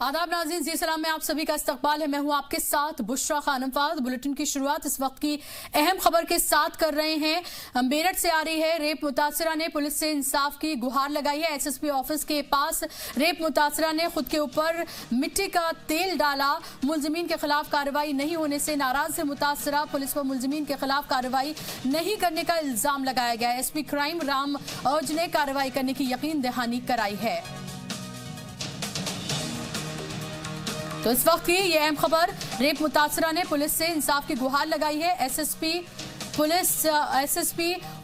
आदाब नाज़रीन, जी सलाम में आप सभी का इस्तकबाल है। मैं हूं आपके साथ बुशरा खानम फाज। बुलेटिन की शुरुआत इस वक्त की अहम खबर के साथ कर रहे हैं। मेरठ से आ रही है। रेप मुतासरा ने पुलिस से इंसाफ की गुहार लगाई है। एसएसपी ऑफिस के पास रेप मुतासरा ने खुद के ऊपर मिट्टी का तेल डाला। मुलजिमीन के खिलाफ कार्रवाई नहीं होने से नाराज है मुतासरा। पुलिस पर मुलजिमीन के खिलाफ कार्रवाई नहीं करने का इल्जाम लगाया गया है। एसपी क्राइम राम अर्ज ने कार्रवाई करने की यकीन दहानी कराई है। तो इस वक्त की ये अहम खबर, रेप मुतासरा ने पुलिस से इंसाफ की गुहार लगाई है। एसएसपी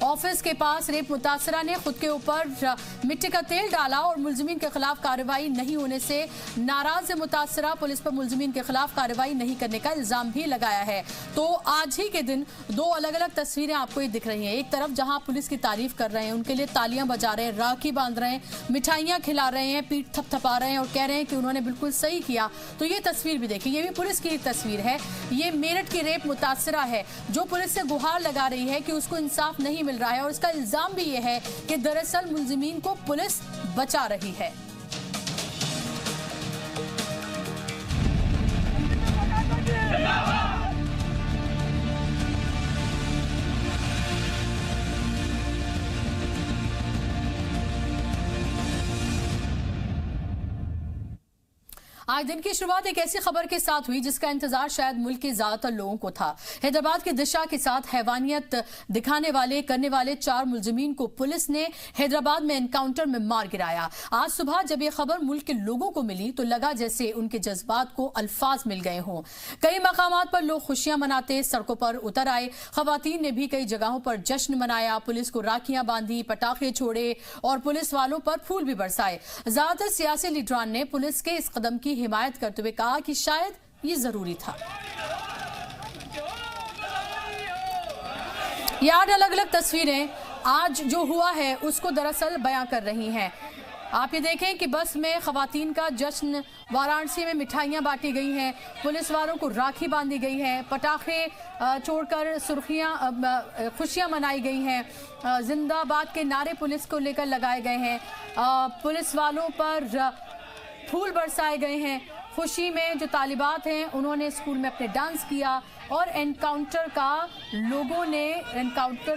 ऑफिस के पास रेप मुतासरा ने खुद के ऊपर मिट्टी का तेल डाला और मुलजिमीन के खिलाफ कार्रवाई नहीं होने से नाराज है मुतासरा। पुलिस पर मुलजिमीन के खिलाफ कार्रवाई नहीं करने का इल्जाम भी लगाया है। तो आज ही के दिन दो अलग अलग तस्वीरें आपको ये दिख रही हैं। एक तरफ जहां पुलिस की तारीफ कर रहे हैं, उनके लिए तालियां बजा रहे हैं, राखी बांध रहे हैं, मिठाइयां खिला रहे हैं, पीठ थपथपा रहे हैं और कह रहे हैं कि उन्होंने बिल्कुल सही किया। तो ये तस्वीर भी देखिए, ये भी पुलिस की एक तस्वीर है। ये मेरठ की रेप मुतासरा है जो पुलिस से गुहार लगा रही है कि उसको इंसाफ नहीं मिल रहा है और इसका इल्जाम भी ये है कि दरअसल मुलजिमीन को पुलिस बचा रही है। आज दिन की शुरुआत एक ऐसी खबर के साथ हुई जिसका इंतजार शायद मुल्क के ज्यादातर लोगों को था। हैदराबाद की दिशा के साथ हैवानियत दिखाने करने वाले 4 मुलजिमीन को पुलिस ने हैदराबाद में एनकाउंटर में मार गिराया। आज सुबह जब यह खबर मुल्क के लोगों को मिली तो लगा जैसे उनके जज्बात को अल्फाज मिल गए हों। कई मकामात पर लोग खुशियां मनाते सड़कों पर उतर आए। खवातीन ने भी कई जगहों पर जश्न मनाया, पुलिस को राखियां बांधी, पटाखे छोड़े और पुलिस वालों पर फूल भी बरसाए। ज्यादातर सियासी लीडरान ने पुलिस के इस कदम की हिमायत करते हुए कहा कि शायद ये जरूरी था। ये 8 अलग अलग तस्वीरें आज जो हुआ है उसको दरअसल बयां कर रही हैं। आप ये देखें कि बस में खवातीन का जश्न, वाराणसी में मिठाइयां बांटी गई हैं, पुलिस वालों को राखी बांधी गई है, पटाखे छोड़कर खुशियां मनाई गई हैं, जिंदाबाद के नारे पुलिस को लेकर लगाए गए हैं, पुलिस वालों पर फूल बरसाए गए हैं। खुशी में जो तालिबात हैं उन्होंने स्कूल में अपने डांस किया और एनकाउंटर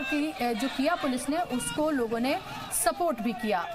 की जो किया पुलिस ने उसको लोगों ने सपोर्ट भी किया।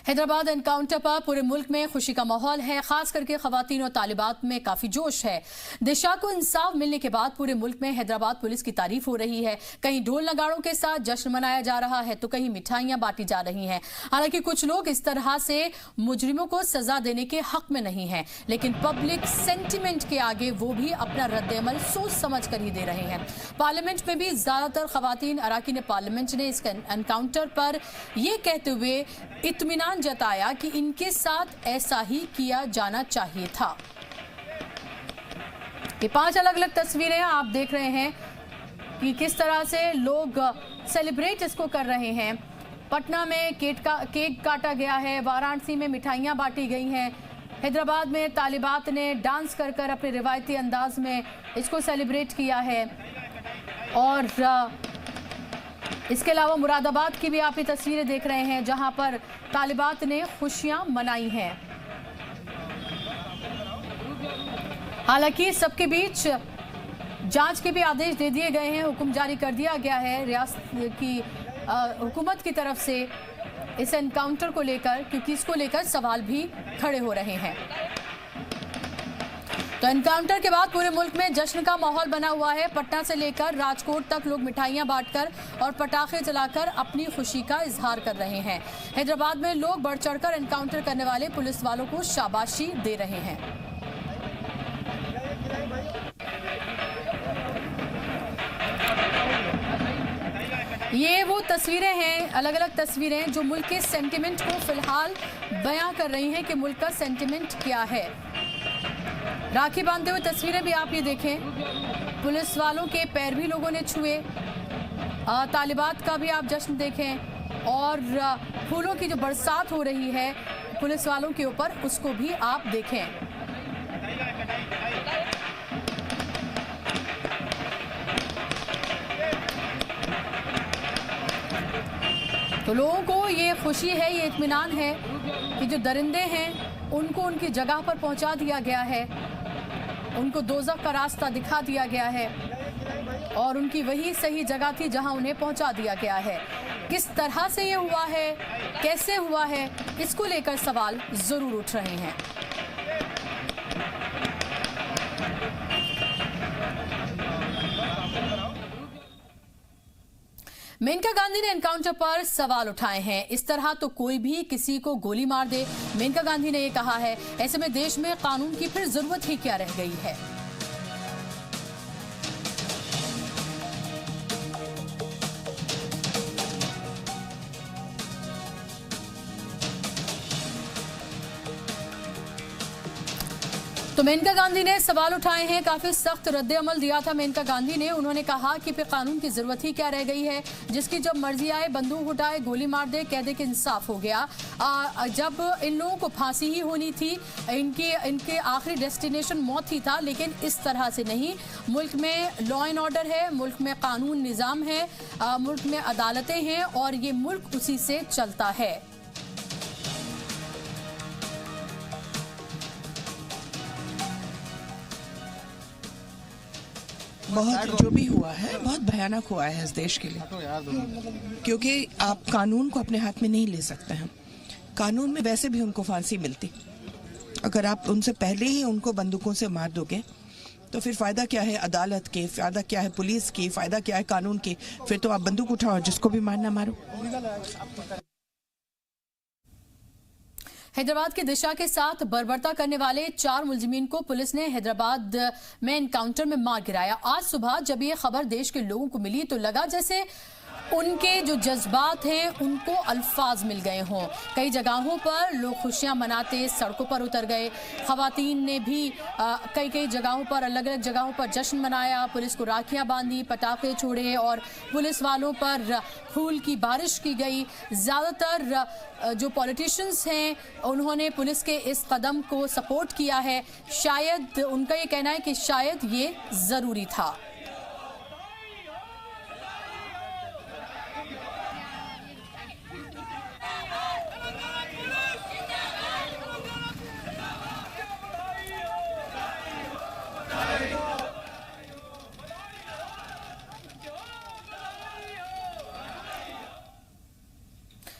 हैदराबाद एनकाउंटर पर पूरे मुल्क में खुशी का माहौल है, खास करके खवातीन और तालिबात में काफी जोश है। दिशा को इंसाफ मिलने के बाद पूरे मुल्क में हैदराबाद पुलिस की तारीफ हो रही है। कहीं ढोल नगाड़ों के साथ जश्न मनाया जा रहा है तो कहीं मिठाइयां बांटी जा रही हैं। हालांकि कुछ लोग इस तरह से मुजरिमों को सजा देने के हक में नहीं है, लेकिन पब्लिक सेंटिमेंट के आगे वो भी अपना रद्द-ए-अमल सोच समझ कर ही दे रहे हैं। पार्लियामेंट में भी ज्यादातर खवातीन अराकीन पार्लियामेंट ने इस एनकाउंटर पर यह कहते हुए इत्मीनान जताया कि इनके साथ ऐसा ही किया जाना चाहिए था। ये 5 अलग अलग तस्वीरें आप देख रहे हैं कि किस तरह से लोग सेलिब्रेट इसको कर रहे हैं। पटना में केक काटा गया है, वाराणसी में मिठाइयां बांटी गई हैं, हैदराबाद में तालिबात ने डांस कर कर अपने रिवायती अंदाज में इसको सेलिब्रेट किया है। और इसके अलावा मुरादाबाद की भी आप ये तस्वीरें देख रहे हैं जहां पर तालिबात ने खुशियां मनाई हैं। हालांकि सबके बीच जांच के भी आदेश दे दिए गए हैं, हुक्म जारी कर दिया गया है रियासत की हुकूमत की तरफ से इस एनकाउंटर को लेकर, क्योंकि इसको लेकर सवाल भी खड़े हो रहे हैं। तो एनकाउंटर के बाद पूरे मुल्क में जश्न का माहौल बना हुआ है। पटना से लेकर राजकोट तक लोग मिठाइयां बांटकर और पटाखे जलाकर अपनी खुशी का इजहार कर रहे हैं। हैदराबाद में लोग बढ़ चढ़कर एनकाउंटर करने वाले पुलिस वालों को शाबाशी दे रहे हैं। ये वो तस्वीरें हैं, अलग अलग तस्वीरें जो मुल्क के सेंटिमेंट को फिलहाल बयां कर रही हैं कि मुल्क का सेंटिमेंट क्या है। राखी बांधते हुए तस्वीरें भी आप ये देखें। पुलिस वालों के पैर भी लोगों ने छुए। तालिबात का भी आप जश्न देखें और फूलों की जो बरसात हो रही है पुलिस वालों के ऊपर, उसको भी आप देखें। तो लोगों को ये खुशी है, ये इत्मीनान है कि जो दरिंदे हैं उनको उनकी जगह पर पहुंचा दिया गया है, उनको दोज़ख का रास्ता दिखा दिया गया है और उनकी वही सही जगह थी जहां उन्हें पहुंचा दिया गया है। किस तरह से ये हुआ है, कैसे हुआ है, इसको लेकर सवाल जरूर उठ रहे हैं। मेनका गांधी ने एनकाउंटर पर सवाल उठाए हैं। इस तरह तो कोई भी किसी को गोली मार दे, मेनका गांधी ने ये कहा है। ऐसे में देश में कानून की फिर जरूरत ही क्या रह गई है। तो मेनका गांधी ने सवाल उठाए हैं। काफी सख्त रद्द-ए-अमल दिया था मेनका गांधी ने। उन्होंने कहा कि फिर कानून की जरूरत ही क्या रह गई है। जिसकी जब मर्जी आए बंदूक उठाए गोली मार दे, कह दे कि इंसाफ हो गया। जब इन लोगों को फांसी ही होनी थी, इनके आखिरी डेस्टिनेशन मौत ही था, लेकिन इस तरह से नहीं। मुल्क में लॉ एंड ऑर्डर है, मुल्क में कानून निज़ाम है, मुल्क में अदालतें हैं और ये मुल्क उसी से चलता है। बहुत जो भी हुआ है बहुत भयानक हुआ है इस देश के लिए, क्योंकि आप कानून को अपने हाथ में नहीं ले सकते हैं। कानून में वैसे भी उनको फांसी मिलती, अगर आप उनसे पहले ही उनको बंदूकों से मार दोगे तो फिर फायदा क्या है अदालत के, फायदा क्या है पुलिस की, फायदा क्या है कानून की। फिर तो आप बंदूक उठाओ, जिसको भी मारना मारो। हैदराबाद की दिशा के साथ बर्बरता करने वाले 4 मुलजिमीन को पुलिस ने हैदराबाद में एनकाउंटर में मार गिराया। आज सुबह जब ये खबर देश के लोगों को मिली तो लगा जैसे उनके जो जज्बात हैं उनको अल्फाज मिल गए हों। कई जगहों पर लोग खुशियां मनाते सड़कों पर उतर गए। खवातीन ने भी कई जगहों पर, अलग अलग जगहों पर जश्न मनाया। पुलिस को राखियां बांधी, पटाखे छोड़े और पुलिस वालों पर फूल की बारिश की गई। ज़्यादातर जो पॉलिटिशियंस हैं उन्होंने पुलिस के इस कदम को सपोर्ट किया है। शायद उनका ये कहना है कि शायद ये ज़रूरी था।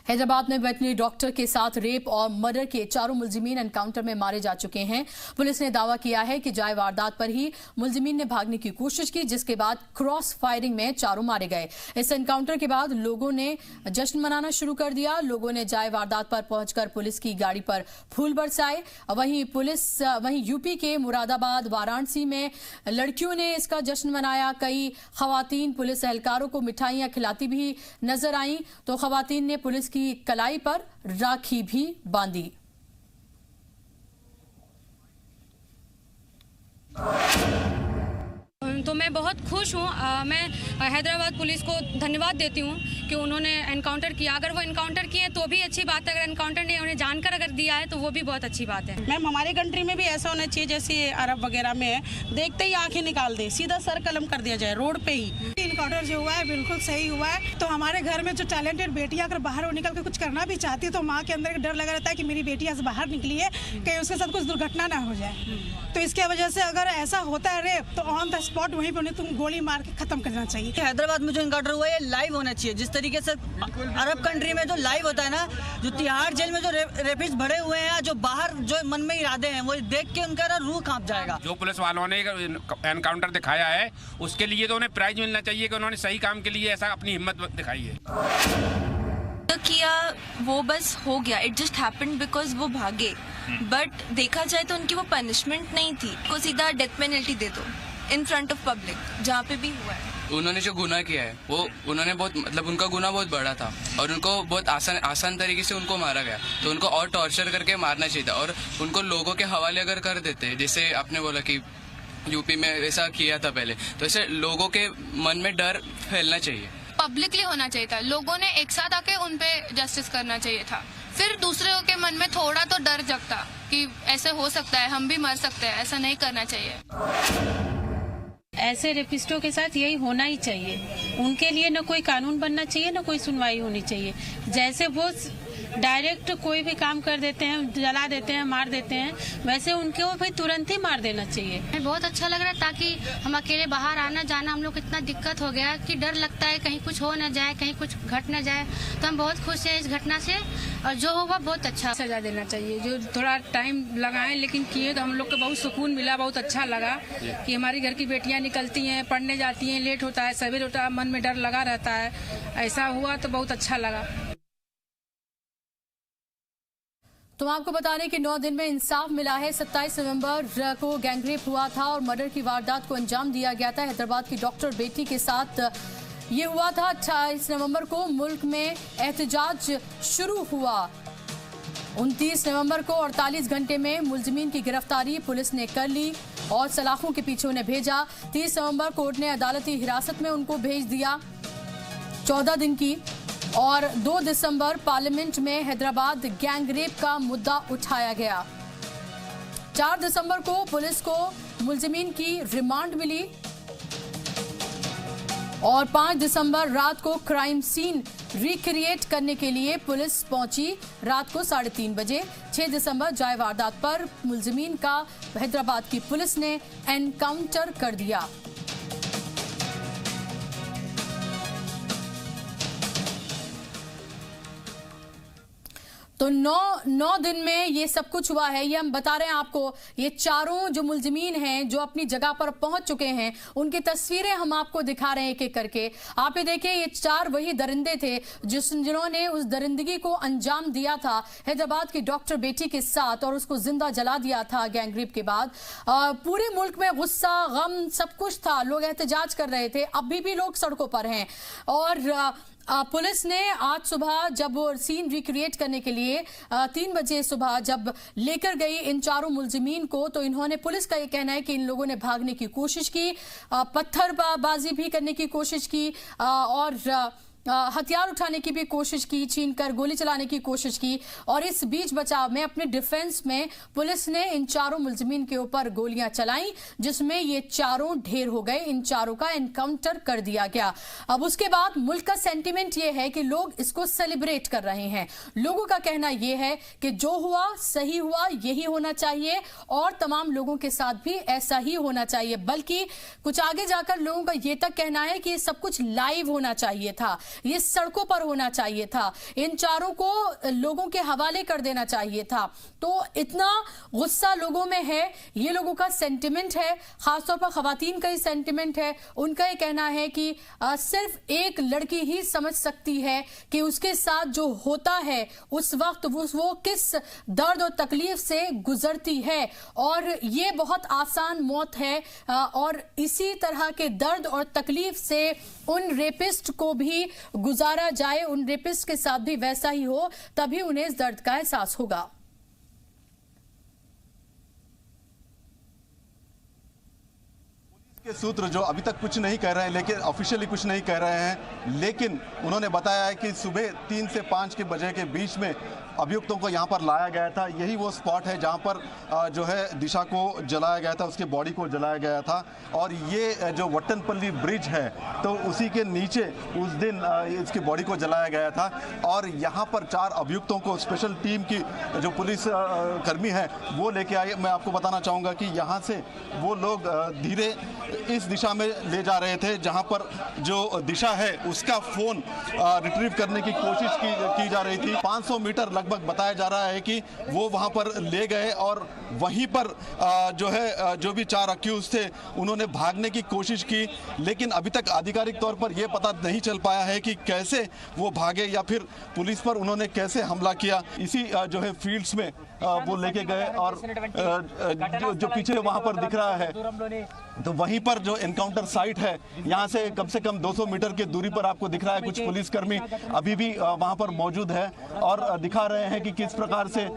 हैदराबाद में वेटनरी डॉक्टर के साथ रेप और मर्डर के 4 मुलजिमीन एनकाउंटर में मारे जा चुके हैं। पुलिस ने दावा किया है कि जाए वारदात पर ही मुलजिमीन ने भागने की कोशिश की, जिसके बाद क्रॉस फायरिंग में 4 मारे गए। इस एनकाउंटर के बाद लोगों ने जश्न मनाना शुरू कर दिया। लोगों ने जाए वारदात पर पहुंचकर पुलिस की गाड़ी पर फूल बरसाए। वहीं यूपी के मुरादाबाद, वाराणसी में लड़कियों ने इसका जश्न मनाया। कई खवातीन पुलिस एहलकारों को मिठाइयां खिलाती भी नजर आईं। तो खवातीन ने पुलिस की कलाई पर राखी भी बांधी। तो मैं बहुत खुश हूँ। मैं हैदराबाद पुलिस को धन्यवाद देती हूँ कि उन्होंने एनकाउंटर किया। अगर वो एनकाउंटर किए तो भी अच्छी बात है, अगर एनकाउंटर ने उन्हें जानकर अगर दिया है तो वो भी बहुत अच्छी बात है। मैम हमारे कंट्री में भी ऐसा होना चाहिए जैसे अरब वगैरह में है, देखते ही आंखें निकाल दे, सीधा सर कलम कर दिया जाए रोड पे ही। एनकाउंटर जो हुआ है बिल्कुल सही हुआ है। तो हमारे घर में जो टैलेंटेड बेटियां अगर बाहर निकल के कुछ करना भी चाहती है तो माँ के अंदर डर लगा रहता है कि मेरी बेटी आज बाहर निकली है, कहीं उसके साथ कुछ दुर्घटना ना हो जाए। तो इसके वजह से अगर ऐसा होता है रेप तो ऑन द स्पॉट वहीं पर उन्हें तुम गोली मार के खत्म करना चाहिए। हैदराबाद में जो एनकाउंटर हुआ है ये लाइव होना चाहिए। जिस तरीके से अरब कंट्री में जो लाइव होता है ना, जो तिहाड़ जेल में जो रेपिस्ट भरे हुए हैं, जो बाहर जो मन में इरादे हैं, वो देख के उनका रूह कांप जाएगा। जो पुलिस वालों ने एनकाउंटर दिखाया है उसके लिए तो उन्हें प्राइज मिलना चाहिए कि उन्होंने सही काम के लिए ऐसा अपनी हिम्मत दिखाई है। किया वो बस हो गया, इट जस्ट हैपेंड बिकॉज वो भागे। बट देखा जाए तो उनकी वो पनिशमेंट नहीं थी, को सीधा डेथ पेनल्टी दे दो इन फ्रंट ऑफ पब्लिक, जहाँ पे भी हुआ है। उन्होंने जो गुनाह किया है वो उन्होंने बहुत मतलब उनका गुनाह बहुत बड़ा था और उनको बहुत आसान तरीके से उनको मारा गया, तो उनको और टॉर्चर करके मारना चाहिए था और उनको लोगों के हवाले अगर कर देते, जैसे आपने बोला कि यूपी में ऐसा किया था पहले, तो ऐसे लोगों के मन में डर फैलना चाहिए। पब्लिकली होना चाहिए था, लोगों ने एक साथ आके उन पे जस्टिस करना चाहिए था, फिर दूसरे के मन में थोड़ा तो डर जगता कि ऐसे हो सकता है, हम भी मर सकते हैं, ऐसा नहीं करना चाहिए। ऐसे रेपिस्टों के साथ यही होना ही चाहिए, उनके लिए न कोई कानून बनना चाहिए न कोई सुनवाई होनी चाहिए। जैसे वो डायरेक्ट कोई भी काम कर देते हैं, जला देते हैं, मार देते हैं, वैसे उनको भी तुरंत ही मार देना चाहिए। बहुत अच्छा लग रहा है, ताकि हम अकेले बाहर आना जाना हम लोग इतना दिक्कत हो गया कि डर लगता है कहीं कुछ हो ना जाए, कहीं कुछ घट ना जाए, तो हम बहुत खुश हैं इस घटना से और जो होगा बहुत अच्छा। सजा देना चाहिए, जो थोड़ा टाइम लगाए लेकिन किए तो हम लोग को बहुत सुकून मिला, बहुत अच्छा लगा कि हमारी घर की बेटियां निकलती हैं, पढ़ने जाती हैं, लेट होता है, सवेरे होता है, मन में डर लगा रहता है, ऐसा हुआ तो बहुत अच्छा लगा। तो आपको बता दें कि 9 दिन में इंसाफ मिला है। 27 नवंबर को गैंगरेप हुआ था और मर्डर की वारदात को अंजाम दिया गया था। हैदराबाद की डॉक्टर बेटी के साथ ये हुआ था। 28 नवंबर को मुल्क में एहतजाज शुरू हुआ। 29 नवंबर को 48 घंटे में मुलजिमीन की गिरफ्तारी पुलिस ने कर ली और सलाखों के पीछे उन्हें भेजा। 30 नवंबर कोर्ट ने अदालती हिरासत में उनको भेज दिया 14 दिन की। और 2 दिसंबर पार्लियामेंट में हैदराबाद गैंगरेप का मुद्दा उठाया गया। 4 दिसंबर को पुलिस को मुलजिमीन की रिमांड मिली और 5 दिसंबर रात को क्राइम सीन रिक्रिएट करने के लिए पुलिस पहुंची रात को 3:30 बजे। 6 दिसंबर जाए वारदात पर मुलजिमीन का हैदराबाद की पुलिस ने एनकाउंटर कर दिया। तो 9 दिन में ये सब कुछ हुआ है। ये हम बता रहे हैं आपको। ये चारों जो मुलजिमीन हैं जो अपनी जगह पर पहुंच चुके हैं, उनकी तस्वीरें हम आपको दिखा रहे हैं एक एक करके। आप ये देखिए, ये 4 वही दरिंदे थे जिन्होंने उस दरिंदगी को अंजाम दिया था हैदराबाद की डॉक्टर बेटी के साथ और उसको जिंदा जला दिया था गैंगरेप के बाद। पूरे मुल्क में गुस्सा, गम सब कुछ था, लोग एहतजाज कर रहे थे। अभी भी लोग सड़कों पर हैं और पुलिस ने आज सुबह जब वो सीन रिक्रिएट करने के लिए 3 बजे सुबह जब लेकर गई इन चारों मुलजिमीन को, तो इन्होंने, पुलिस का ये कहना है कि इन लोगों ने भागने की कोशिश की, पत्थरबाजी भी करने की कोशिश की और हथियार उठाने की भी कोशिश की, छीनकर गोली चलाने की कोशिश की। और इस बीच बचाव में, अपने डिफेंस में पुलिस ने इन चारों मुलजिमीन के ऊपर गोलियां चलाई, जिसमें ये चारों ढेर हो गए। इन चारों का एनकाउंटर कर दिया गया। अब उसके बाद मुल्क का सेंटीमेंट ये है कि लोग इसको सेलिब्रेट कर रहे हैं। लोगों का कहना यह है कि जो हुआ सही हुआ, यही होना चाहिए और तमाम लोगों के साथ भी ऐसा ही होना चाहिए। बल्कि कुछ आगे जाकर लोगों का यह तक कहना है कि सब कुछ लाइव होना चाहिए था, ये सड़कों पर होना चाहिए था, इन चारों को लोगों के हवाले कर देना चाहिए था। तो इतना गुस्सा लोगों में है, ये लोगों का सेंटिमेंट है, खासतौर पर खवातीन का ही सेंटिमेंट है। उनका ये कहना है कि सिर्फ एक लड़की ही समझ सकती है कि उसके साथ जो होता है उस वक्त वो किस दर्द और तकलीफ से गुजरती है और ये बहुत आसान मौत है। और इसी तरह के दर्द और तकलीफ से उन रेपिस्ट को भी गुजारा जाए, उन रेपिस्ट के साथ भी वैसा ही हो, तभी उन्हें इस दर्द का एहसास होगा। के सूत्र जो अभी तक कुछ नहीं कह रहे हैं, लेकिन ऑफिशियली कुछ नहीं कह रहे हैं, लेकिन उन्होंने बताया है कि सुबह 3 से 5 के बजे के बीच में अभियुक्तों को यहाँ पर लाया गया था। यही वो स्पॉट है जहाँ पर जो है दिशा को जलाया गया था, उसके बॉडी को जलाया गया था। और ये जो वट्टनपल्ली ब्रिज है तो उसी के नीचे उस दिन इसकी बॉडी को जलाया गया था। और यहाँ पर 4 अभियुक्तों को स्पेशल टीम की जो पुलिस कर्मी है वो लेके आए। मैं आपको बताना चाहूँगा कि यहाँ से वो लोग धीरे इस दिशा में ले जा रहे थे जहाँ पर जो दिशा है उसका फ़ोन रिट्रीव करने की कोशिश की जा रही थी। 500 मीटर लगभग बताया जा रहा है कि वो वहाँ पर ले गए और वहीं पर जो है जो भी 4 अक्यूज थे उन्होंने भागने की कोशिश की, लेकिन अभी तक आधिकारिक तौर पर यह पता नहीं चल पाया है कि कैसे वो भागे या फिर पुलिस पर उन्होंने कैसे हमला किया। इसी जो है फील्ड्स में वो लेके गए और जो पीछे वहां पर दिख रहा है तो वहीं पर जो एनकाउंटर साइट है यहाँ से कम 200 मीटर की दूरी पर आपको दिख रहा है कुछ पुलिसकर्मी अभी भी वहां पर मौजूद है और दिखा रहे हैं कि किस प्रकार से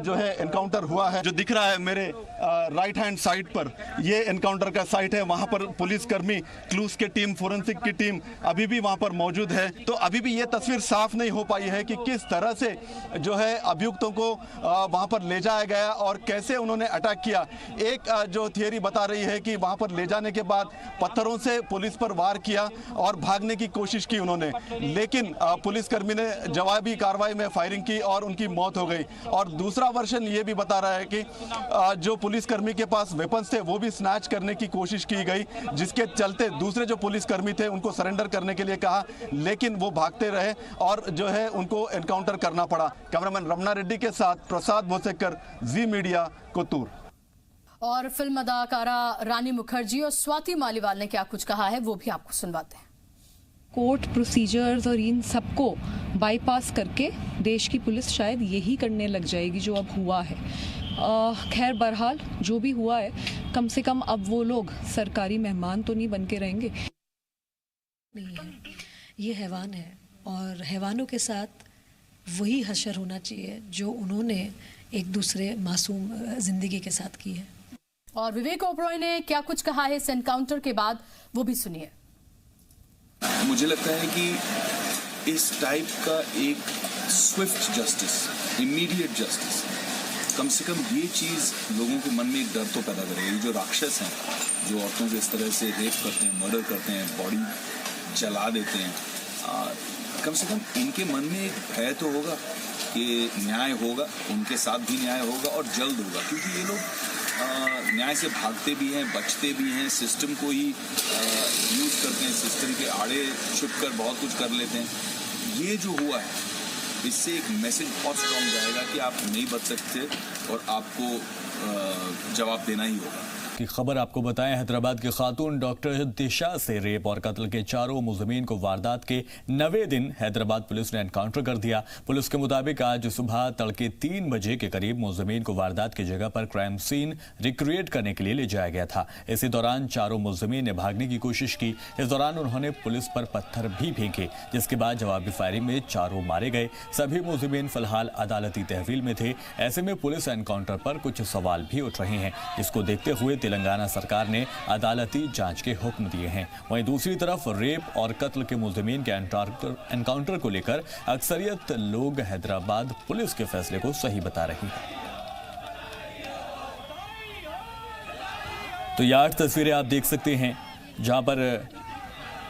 जो है एनकाउंटर हुआ है। जो दिख रहा है मेरे राइट हैंड साइड पर ये एनकाउंटर का साइट है, वहां पर पुलिसकर्मी, क्लूज की टीम, फोरेंसिक की टीम अभी भी वहां पर मौजूद है। तो अभी भी ये तस्वीर साफ नहीं हो पाई है कि किस तरह से जो है अभियुक्तों को वहां पर ले जाया गया और कैसे उन्होंने अटैक किया। एक जो थियरी बता रही है कि वहां पर ले जाने के बाद पत्थरों से पुलिस पर वार किया और भागने की कोशिश की उन्होंने, लेकिन पुलिसकर्मी ने जवाबी कार्रवाई में फायरिंग की और उनकी मौत हो गई। और दूसरा वर्जन ये भी बता रहा है कि जो पुलिसकर्मी के पास वेपन्स थे वो भी स्नैच करने की कोशिश की गई, जिसके चलते दूसरे जो पुलिसकर्मी थे उनको सरेंडर करने के लिए कहा, लेकिन वो भागते रहे और जो है उनको एनकाउंटर करना पड़ा। कैमरामैन रमना रेड्डी के साथ प्रसाद भोसेकर, जी मीडिया, कोतूर। और फिल्म अदाकारा रानी मुखर्जी और स्वाति मालीवाल ने क्या कुछ कहा है वो भी आपको सुनवाते हैं। कोर्ट प्रोसीजर्स और इन सबको बाईपास करके देश की पुलिस शायद यही करने लग जाएगी जो अब हुआ है। खैर बहरहाल जो भी हुआ है, कम से कम अब वो लोग सरकारी मेहमान तो नहीं बन के रहेंगे। नहीं है, ये हैवान है और हैवानों के साथ वही हशर होना चाहिए जो उन्होंने एक दूसरे मासूम जिंदगी के साथ की है। और विवेक ओबरॉय ने क्या कुछ कहा है इस एनकाउंटर के बाद, वो भी सुनिए। मुझे लगता है कि इस टाइप का एक स्विफ्ट जस्टिस, इमीडिएट जस्टिस, कम से कम ये चीज़ लोगों के मन में एक डर तो पैदा करेगी। जो राक्षस हैं, जो औरतों को इस तरह से रेप करते हैं, मर्डर करते हैं, बॉडी जला देते हैं, कम से कम इनके मन में एक भय तो होगा कि न्याय होगा, उनके साथ भी न्याय होगा और जल्द होगा। क्योंकि ये लोग न्याय से भागते भी हैं, बचते भी हैं, सिस्टम को ही यूज़ करते हैं, सिस्टम के आड़े छुपकर बहुत कुछ कर लेते हैं। ये जो हुआ है इससे एक मैसेज बहुत स्ट्रॉन्ग जाएगा कि आप नहीं बच सकते और आपको जवाब देना ही होगा। की खबर आपको बताएं, हैदराबाद की खातून डॉक्टर दिशा से रेप और कत्ल के चारों मुलजिमीन को वारदात के 9वें दिन हैदराबाद पुलिस ने एनकाउंटर कर दिया। पुलिस के मुताबिक आज सुबह तड़के 3 बजे के करीब मुलजिमीन को वारदात की जगह पर क्राइम सीन रिक्रिएट करने के लिए ले जाया गया था। इसी दौरान चारों मुलजिमीन ने भागने की कोशिश की। इस दौरान उन्होंने पुलिस पर पत्थर भी फेंके, जिसके बाद जवाबी फायरिंग में चारों मारे गए। सभी मुलजिमीन फिलहाल अदालती तहवील में थे। ऐसे में पुलिस एनकाउंटर पर कुछ सवाल भी उठ रहे हैं, जिसको देखते हुए तेलंगाना सरकार ने अदालती जांच के हुक्म दिए हैं। वहीं दूसरी तरफ रेप और कत्ल के मुलजिमीन के एनकाउंटर को लेकर अक्सरियत लोग हैदराबाद पुलिस के फैसले को सही बता रही है। तो ये 8 तस्वीरें आप देख सकते हैं, जहां पर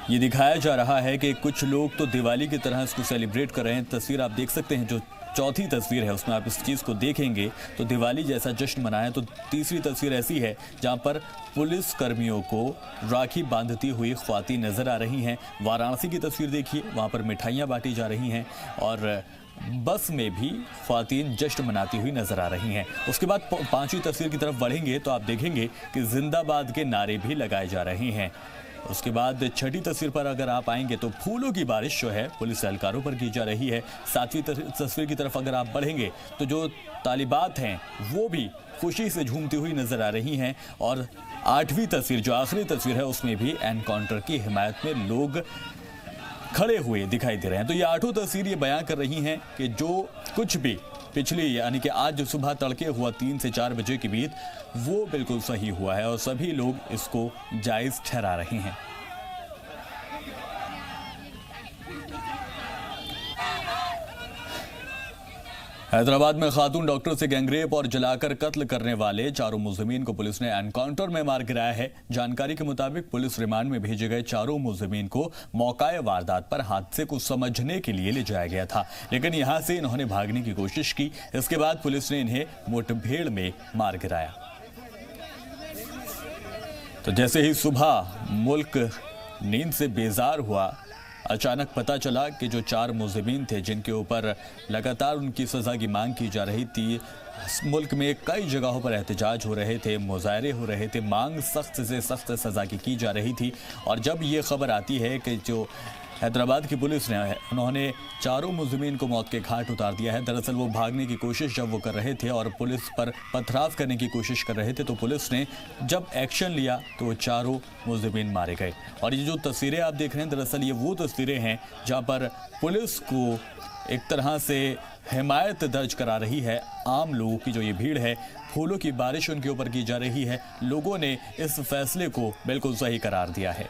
ये दिखाया जा रहा है कि कुछ लोग तो दिवाली की तरह इसको सेलिब्रेट कर रहे हैं। तस्वीर आप देख सकते हैं, जो चौथी तस्वीर है उसमें आप इस चीज़ को देखेंगे तो दिवाली जैसा जश्न मनाया। तो तीसरी तस्वीर ऐसी है जहां पर पुलिस कर्मियों को राखी बांधती हुई ख्वातीन नजर आ रही हैं। वाराणसी की तस्वीर देखिए, वहां पर मिठाइयां बांटी जा रही हैं और बस में भी ख्वातीन जश्न मनाती हुई नजर आ रही हैं। उसके बाद 5वीं तस्वीर की तरफ बढ़ेंगे तो आप देखेंगे कि जिंदाबाद के नारे भी लगाए जा रहे हैं। उसके बाद 6ठी तस्वीर पर अगर आप आएंगे तो फूलों की बारिश जो है पुलिस एहलकारों पर की जा रही है। 7वीं तस्वीर की तरफ अगर आप बढ़ेंगे तो जो तालिबात हैं वो भी खुशी से झूमती हुई नजर आ रही हैं। और 8वीं तस्वीर जो आखिरी तस्वीर है उसमें भी एनकाउंटर की हिमायत में लोग खड़े हुए दिखाई दे रहे हैं। तो ये 8 तस्वीर ये बयां कर रही हैं कि जो कुछ भी पिछली यानी कि आज जो सुबह तड़के हुआ 3 से 4 बजे के बीच वो बिल्कुल सही हुआ है और सभी लोग इसको जायज ठहरा रहे हैं। हैदराबाद में खातून डॉक्टर से गैंगरेप और जलाकर कत्ल करने वाले चारों मुलजिमीन को पुलिस ने एनकाउंटर में मार गिराया है। जानकारी के मुताबिक पुलिस रिमांड में भेजे गए चारों मुलजिमीन को मौकाए वारदात पर हादसे को समझने के लिए ले जाया गया था, लेकिन यहां से इन्होंने भागने की कोशिश की। इसके बाद पुलिस ने इन्हें मुठभेड़ में मार गिराया। तो जैसे ही सुबह मुल्क नींद से बेजार हुआ, अचानक पता चला कि जो 4 मुलजिमीन थे जिनके ऊपर लगातार उनकी सज़ा की मांग की जा रही थी, मुल्क में कई जगहों पर एहतजाज हो रहे थे, मुजाहरे हो रहे थे, मांग सख्त से सख्त सज़ा की जा रही थी। और जब ये खबर आती है कि जो हैदराबाद की पुलिस ने उन्होंने चारों मुलजिमीन को मौत के घाट उतार दिया है। दरअसल वो भागने की कोशिश जब वो कर रहे थे और पुलिस पर पथराव करने की कोशिश कर रहे थे तो पुलिस ने जब एक्शन लिया तो वो चारों मुलजिमीन मारे गए। और ये जो तस्वीरें आप देख रहे हैं दरअसल ये वो तस्वीरें हैं जहाँ पर पुलिस को एक तरह से हिमायत दर्ज करा रही है आम लोगों की। जो ये भीड़ है, फूलों की बारिश उनके ऊपर की जा रही है। लोगों ने इस फैसले को बिल्कुल सही करार दिया है।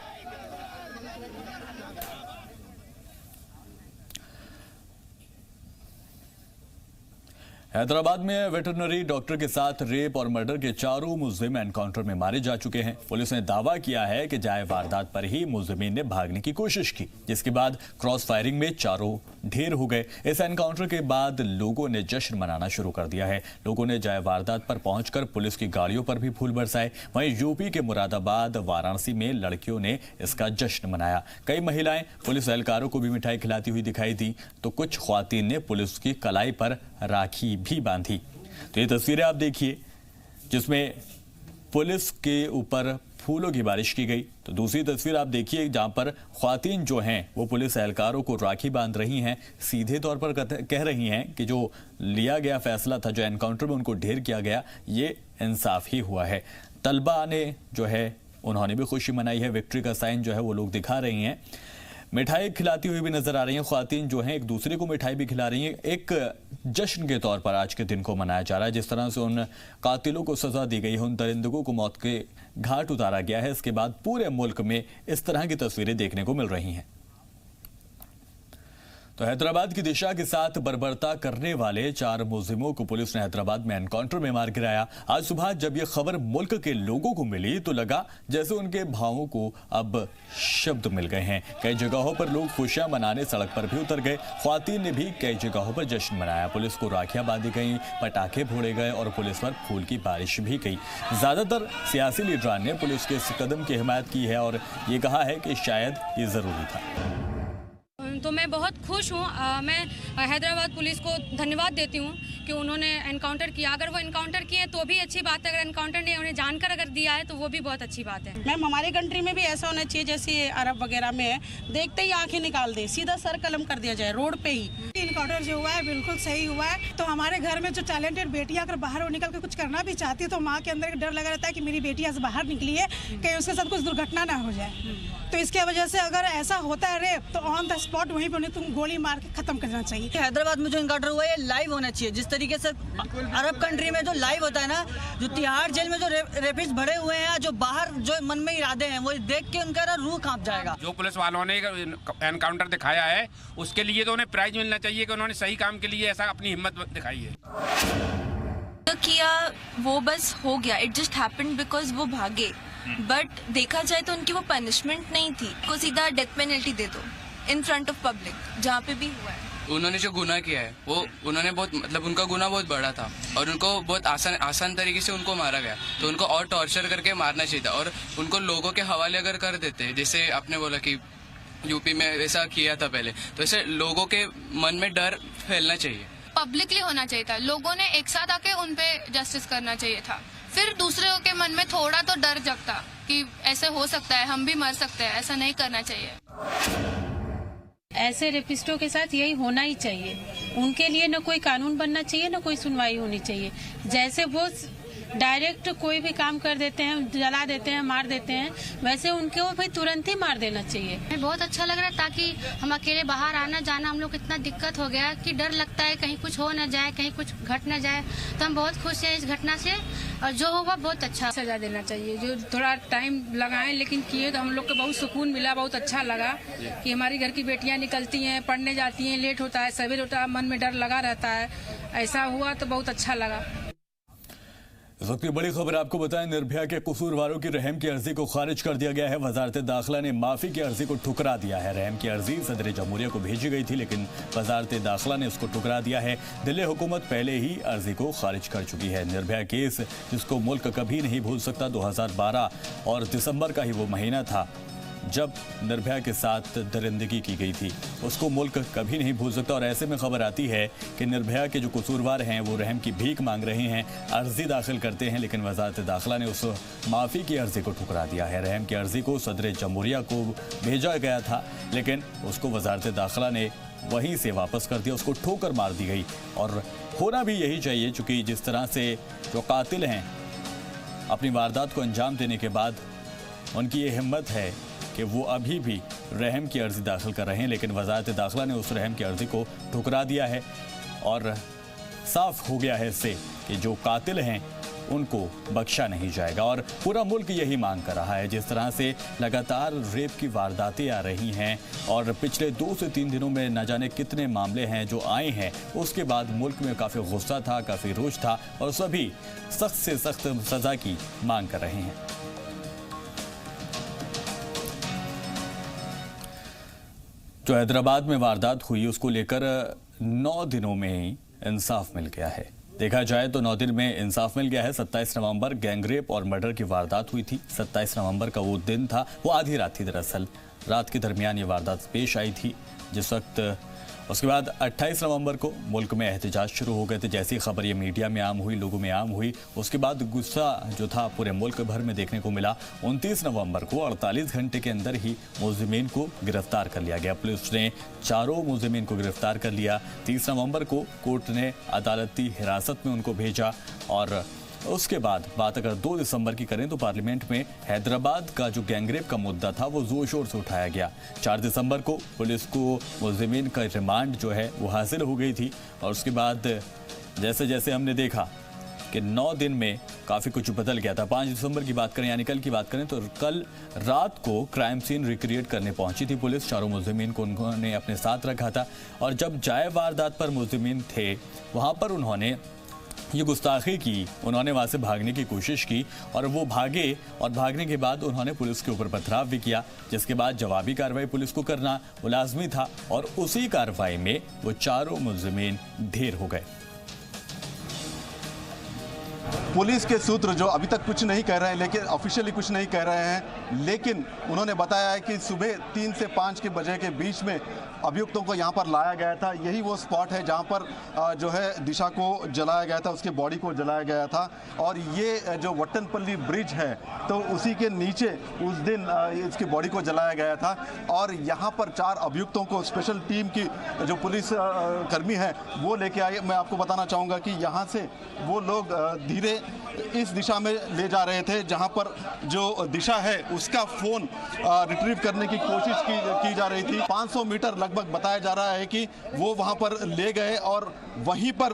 हैदराबाद में वेटरनरी डॉक्टर के साथ रेप और मर्डर के चारों मुलजिम एनकाउंटर में मारे जा चुके हैं। पुलिस ने दावा किया है कि जाए वारदात पर ही मुलजिमीन ने भागने की कोशिश की, जिसके बाद क्रॉस फायरिंग में चारों ढेर हो गए। इस एनकाउंटर के बाद लोगों ने जश्न मनाना शुरू कर दिया है। लोगों ने जाए वारदात पर पहुंचकर पुलिस की गाड़ियों पर भी फूल बरसाए। वहीं यूपी के मुरादाबाद, वाराणसी में लड़कियों ने इसका जश्न मनाया। कई महिलाएं पुलिस एहलकारों को भी मिठाई खिलाती हुई दिखाई दी तो कुछ ख्वातीन ने पुलिस की कलाई पर राखी भी बांधी। तो ये तस्वीरें आप देखिए जिसमें पुलिस के ऊपर फूलों की बारिश की गई। तो दूसरी तस्वीर आप देखिए जहां पर ख्वातीन जो हैं वो पुलिस एहलकारों को राखी बांध रही हैं। सीधे तौर पर कह रही हैं कि जो लिया गया फैसला था, जो एनकाउंटर में उनको ढेर किया गया, ये इंसाफ ही हुआ है। तलबा ने जो है उन्होंने भी खुशी मनाई है। विक्ट्री का साइन जो है वो लोग दिखा रही हैं। मिठाई खिलाती हुई भी नजर आ रही हैं। ख्वातीन जो हैं एक दूसरे को मिठाई भी खिला रही हैं। एक जश्न के तौर पर आज के दिन को मनाया जा रहा है। जिस तरह से उन कातिलों को सजा दी गई है, उन दरिंदगों को मौत के घाट उतारा गया है, इसके बाद पूरे मुल्क में इस तरह की तस्वीरें देखने को मिल रही हैं। तो हैदराबाद की दिशा के साथ बर्बरता करने वाले 4 मुलजिमों को पुलिस ने हैदराबाद में एनकाउंटर में मार गिराया। आज सुबह जब यह खबर मुल्क के लोगों को मिली तो लगा जैसे उनके भावों को अब शब्द मिल गए हैं। कई जगहों पर लोग खुशियां मनाने सड़क पर भी उतर गए। ख्वातीन ने भी कई जगहों पर जश्न मनाया। पुलिस को राखियां बांधी गई, पटाखे फोड़े गए और पुलिस पर फूल की बारिश भी की। ज्यादातर सियासी लीडरान ने पुलिस के इस कदम की हिमायत की है और ये कहा है कि शायद ये जरूरी था। तो मैं बहुत खुश हूँ। मैं हैदराबाद पुलिस को धन्यवाद देती हूँ कि उन्होंने एनकाउंटर किया। अगर वो एनकाउंटर किए तो भी अच्छी बात है, अगर एनकाउंटर नहीं उन्हें जानकर अगर दिया है तो वो भी बहुत अच्छी बात है। मैम हमारे कंट्री में भी ऐसा होना चाहिए जैसे अरब वगैरह में है, देखते ही आंखें निकाल दे, सीधा सर कलम कर दिया जाए रोड पे ही। एनकाउंटर जो हुआ है बिल्कुल सही हुआ है। तो हमारे घर में जो टैलेंटेड बेटियां अगर बाहर निकल के कुछ करना भी चाहती है तो माँ के अंदर डर लगा रहता है कि मेरी बेटी आज बाहर निकली है, कहीं उसके साथ कुछ दुर्घटना ना हो जाए। तो इसके वजह से अगर ऐसा होता है रेप तो ऑन द स्पॉट वहीं पर उन्हें तुम गोली मार के खत्म करना चाहिए। हैदराबाद में जो एनकाउंटर हुआ है ये लाइव होना चाहिए। जिस तरीके से अरब कंट्री में जो लाइव होता है ना, जो तिहाड़ जेल में जो रेपिस्ट भरे हुए हैं, जो बाहर जो मन में इरादे हैं, वो देख के उनका रूह कांप जाएगा। जो पुलिस वालों ने एनकाउंटर दिखाया है उसके लिए तो उन्हें प्राइज मिलना चाहिए कि उन्होंने सही काम के लिए ऐसा अपनी हिम्मत दिखाई है। तो किया वो बस हो गया, इट जस्ट हैपेंड बिकॉज वो भागे। बट देखा जाए तो उनकी वो पनिशमेंट नहीं थी, को सीधा डेथ पेनल्टी दे दो इन फ्रंट ऑफ पब्लिक जहाँ पे भी हुआ है। उन्होंने जो गुनाह किया है वो उन्होंने बहुत मतलब उनका गुनाह बहुत बड़ा था और उनको बहुत आसान तरीके से उनको मारा गया। तो उनको और टॉर्चर करके मारना चाहिए था और उनको लोगों के हवाले अगर कर देते, जैसे आपने बोला कि यूपी में ऐसा किया था पहले, तो ऐसे लोगों के मन में डर फैलना चाहिए। पब्लिकली होना चाहिए था, लोगों ने एक साथ आके उन पे जस्टिस करना चाहिए था। फिर दूसरे के मन में थोड़ा तो डर जगता कि ऐसे हो सकता है, हम भी मर सकते हैं, ऐसा नहीं करना चाहिए। ऐसे रेपिस्टों के साथ यही होना ही चाहिए। उनके लिए न कोई कानून बनना चाहिए, न कोई सुनवाई होनी चाहिए। जैसे वो डायरेक्ट कोई भी काम कर देते हैं, जला देते हैं, मार देते हैं, वैसे उनको भी तुरंत ही मार देना चाहिए। हमें बहुत अच्छा लग रहा है ताकि हम अकेले बाहर आना जाना हम लोग इतना दिक्कत हो गया कि डर लगता है कहीं कुछ हो न जाए, कहीं कुछ घट न जाए। तो हम बहुत खुश हैं इस घटना से और जो हुआ बहुत अच्छा। सजा देना चाहिए, जो थोड़ा टाइम लगाए लेकिन किए तो हम लोग को बहुत सुकून मिला, बहुत अच्छा लगा कि हमारी घर की बेटियां निकलती हैं, पढ़ने जाती हैं, लेट होता है, सवेरे होता है, मन में डर लगा रहता है। ऐसा हुआ तो बहुत अच्छा लगा। इस वक्त की बड़ी खबर आपको बताएं, निर्भया के कसूरवारों की रहम की अर्जी को खारिज कर दिया गया है। वजारत दाखिला ने माफी की अर्जी को ठुकरा दिया है। रहम की अर्जी सदर जमहूरिया को भेजी गई थी लेकिन वजारत दाखिला ने उसको ठुकरा दिया है। दिल्ली हुकूमत पहले ही अर्जी को खारिज कर चुकी है। निर्भया केस जिसको मुल्क कभी नहीं भूल सकता, 2012 और दिसंबर का ही वो महीना था जब निर्भया के साथ दरिंदगी की गई थी, उसको मुल्क कभी नहीं भूल सकता। और ऐसे में खबर आती है कि निर्भया के जो कसूरवार हैं वो रहम की भीख मांग रहे हैं, अर्जी दाखिल करते हैं, लेकिन वजारत दाखिला ने उस माफ़ी की अर्जी को ठुकरा दिया है। रहम की अर्जी को सदर जमहूरिया को भेजा गया था, लेकिन उसको वजारत दाखिला ने वहीं से वापस कर दिया, उसको ठोकर मार दी गई। और होना भी यही चाहिए, क्योंकि जिस तरह से जो कातिल हैं अपनी वारदात को अंजाम देने के बाद उनकी ये हिम्मत है कि वो अभी भी रहम की अर्जी दाखिल कर रहे हैं, लेकिन वजारत दाखिला ने उस रहम की अर्जी को ठुकरा दिया है। और साफ हो गया है इससे कि जो कातिल हैं उनको बख्शा नहीं जाएगा। और पूरा मुल्क यही मांग कर रहा है। जिस तरह से लगातार रेप की वारदातें आ रही हैं और पिछले 2 से 3 दिनों में न जाने कितने मामले हैं जो आए हैं, उसके बाद मुल्क में काफ़ी गुस्सा था, काफ़ी रोष था और सभी सख्त से सख्त सज़ा की मांग कर रहे हैं। जो हैदराबाद में वारदात हुई उसको लेकर 9 दिनों में ही इंसाफ मिल गया है। देखा जाए तो 9 दिन में इंसाफ मिल गया है। 27 नवंबर गैंगरेप और मर्डर की वारदात हुई थी। 27 नवंबर का वो दिन था, वो आधी रात थी। दरअसल रात के दरमियान ये वारदात पेश आई थी, जिस वक्त उसके बाद 28 नवंबर को मुल्क में एहतजाज शुरू हो गए थे। जैसी खबर ये मीडिया में आम हुई, लोगों में आम हुई, उसके बाद गुस्सा जो था पूरे मुल्क भर में देखने को मिला। 29 नवंबर को 48 घंटे के अंदर ही मुलजिमीन को गिरफ्तार कर लिया गया। पुलिस ने चारों मुलजिमीन को गिरफ्तार कर लिया। 30 नवंबर को कोर्ट ने अदालती हिरासत में उनको भेजा। और उसके बाद बात अगर 2 दिसंबर की करें तो पार्लियामेंट में हैदराबाद का जो गैंगरेप का मुद्दा था वो जोर शोर से उठाया गया। 4 दिसंबर को पुलिस को मुलजिमीन का रिमांड जो है वो हासिल हो गई थी। और उसके बाद जैसे जैसे हमने देखा कि 9 दिन में काफ़ी कुछ बदल गया था। 5 दिसंबर की बात करें, यानी कल की बात करें, तो कल रात को क्राइम सीन रिक्रिएट करने पहुंची थी पुलिस। चारों मुलजिमीन को उन्होंने अपने साथ रखा था और जब जाए वारदात पर मुलजिमीन थे वहाँ पर उन्होंने ये गुस्ताखी की, उन्होंने वहाँ से भागने की कोशिश की और वो भागे। और भागने के बाद उन्होंने पुलिस के ऊपर पथराव भी किया, जिसके बाद जवाबी कार्रवाई पुलिस को करना वो लाजमी था। और उसी कार्रवाई में वो चारों मुलजिमीन ढेर हो गए। पुलिस के सूत्र जो अभी तक कुछ नहीं कह रहे हैं, लेकिन ऑफिशियली कुछ नहीं कह रहे हैं, लेकिन उन्होंने बताया है कि सुबह 3 से 5 के बजे के बीच में अभियुक्तों को यहाँ पर लाया गया था। यही वो स्पॉट है जहाँ पर जो है दिशा को जलाया गया था, उसके बॉडी को जलाया गया था। और ये जो वट्टनपल्ली ब्रिज है तो उसी के नीचे उस दिन इसकी बॉडी को जलाया गया था। और यहाँ पर 4 अभियुक्तों को स्पेशल टीम की जो पुलिस कर्मी है वो लेके आए। मैं आपको बताना चाहूँगा कि यहाँ से वो लोग धीरे इस दिशा में ले जा रहे थे जहाँ पर जो दिशा है उसका फ़ोन रिट्रीव करने की कोशिश की जा रही थी। 500 मीटर लगभग बताया जा रहा है कि वो वहाँ पर ले गए और वहीं पर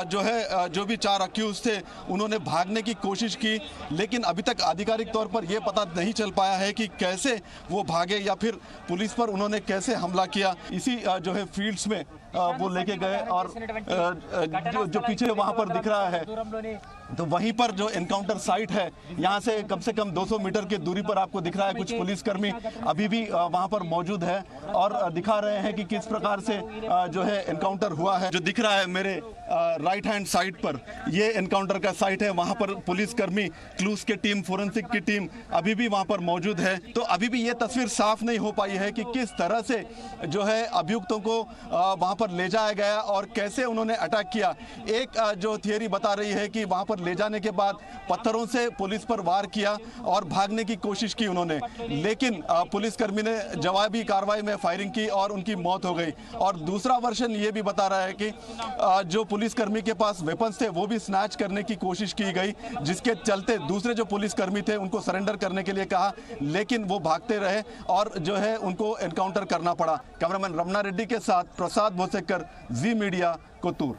जो है जो भी 4 अक्यूज थे उन्होंने भागने की कोशिश की, लेकिन अभी तक आधिकारिक तौर पर यह पता नहीं चल पाया है कि कैसे वो भागे या फिर पुलिस पर उन्होंने कैसे हमला किया। इसी जो है फील्ड्स में वो लेके गए और जो पीछे वहाँ पर दिख रहा है तो वहीं पर जो एनकाउंटर साइट है यहाँ से कम 200 मीटर की दूरी पर आपको दिख रहा है कुछ पुलिसकर्मी अभी भी वहाँ पर मौजूद है और दिखा रहे हैं कि किस प्रकार से जो है एनकाउंटर हुआ है। जो दिख रहा है मेरे राइट हैंड साइड पर ये एनकाउंटर का साइट है। वहाँ पर पुलिसकर्मी, क्लूज की टीम, फोरेंसिक की टीम अभी भी वहाँ पर मौजूद है। तो अभी भी ये तस्वीर साफ नहीं हो पाई है कि किस तरह से जो है अभियुक्तों को वहाँ पर ले जाया गया और कैसे उन्होंने अटैक किया। एक जो थियरी बता रही है कि वहाँ पर ले जाने के बाद पत्थरों से पुलिस पर वार किया और भागने की कोशिश की उन्होंने, लेकिन पुलिसकर्मी ने जवाबी कार्रवाई में फायरिंग की और उनकी मौत हो गई। और दूसरा वर्जन ये भी बता रहा है कि जो पुलिसकर्मी के पास वेपन्स थे वो भी स्नैच करने की कोशिश की गई, जिसके चलते दूसरे जो पुलिसकर्मी थे उनको सरेंडर करने के लिए कहा, लेकिन वो भागते रहे और जो है उनको एनकाउंटर करना पड़ा। कैमरामैन रमना रेड्डी के साथ प्रसाद भोसेकर, जी मीडिया, कोतूर।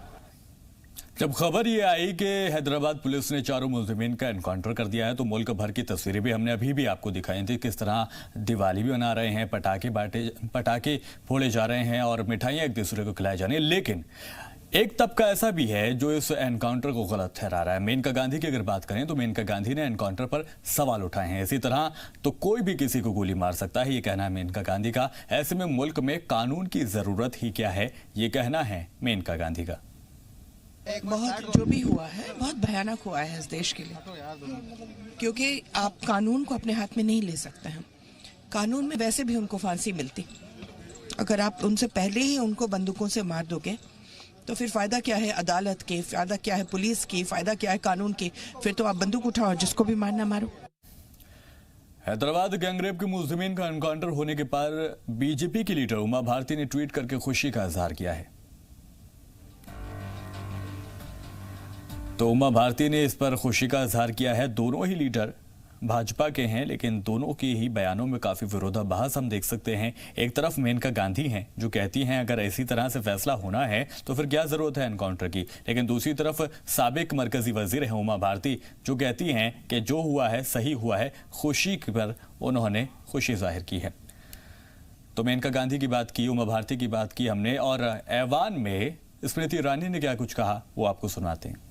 जब खबर ये आई कि हैदराबाद पुलिस ने चारों मुलजिमीन का एनकाउंटर कर दिया है तो मुल्क भर की तस्वीरें भी हमने अभी भी आपको दिखाई थी। किस तरह दिवाली भी मना रहे हैं, पटाखे फोड़े जा रहे हैं और मिठाइयाँ एक दूसरे को खिलाई जा रही हैं। लेकिन एक तबका ऐसा भी है जो इस एनकाउंटर को गलत ठहरा रहा है। मेनका गांधी की अगर बात करें तो मेनका गांधी ने एनकाउंटर पर सवाल उठाए हैं। इसी तरह तो कोई भी किसी को गोली मार सकता है, ये कहना है मेनका गांधी का। ऐसे में मुल्क में कानून की जरूरत ही क्या है, ये कहना है मेनका गांधी का। बहुत जो भी हुआ है बहुत भयानक हुआ है इस देश के लिए, क्योंकि आप कानून को अपने हाथ में नहीं ले सकते हैं। कानून में वैसे भी उनको फांसी मिलती। अगर आप उनसे पहले ही उनको बंदूकों से मार दोगे तो फिर फ़ायदा क्या है अदालत के, फ़ायदा क्या है पुलिस की, फ़ायदा क्या है कानून की? फिर तो आप बंदूक उठाओ, जिसको भी मारना मारो। हैदराबाद गैंगरेप के मुलजिमीन का एनकाउंटर होने के बाद बीजेपी की लीडर उमा भारती ने ट्वीट करके खुशी का इजहार किया है। तो उमा भारती ने इस पर खुशी का इजहार किया है। दोनों ही लीडर भाजपा के हैं, लेकिन दोनों के ही बयानों में काफी विरोधाभास हम देख सकते हैं। एक तरफ मेनका गांधी हैं जो कहती हैं अगर इसी तरह से फैसला होना है तो फिर क्या जरूरत है एनकाउंटर की, लेकिन दूसरी तरफ साबिक मरकजी वजीर है उमा भारती जो कहती हैं कि जो हुआ है सही हुआ है। खुशी पर उन्होंने खुशी जाहिर की है। तो मेनका गांधी की बात की, उमा भारती की बात की हमने, और ऐवान में स्मृति ईरानी ने क्या कुछ कहा वो आपको सुनाते हैं।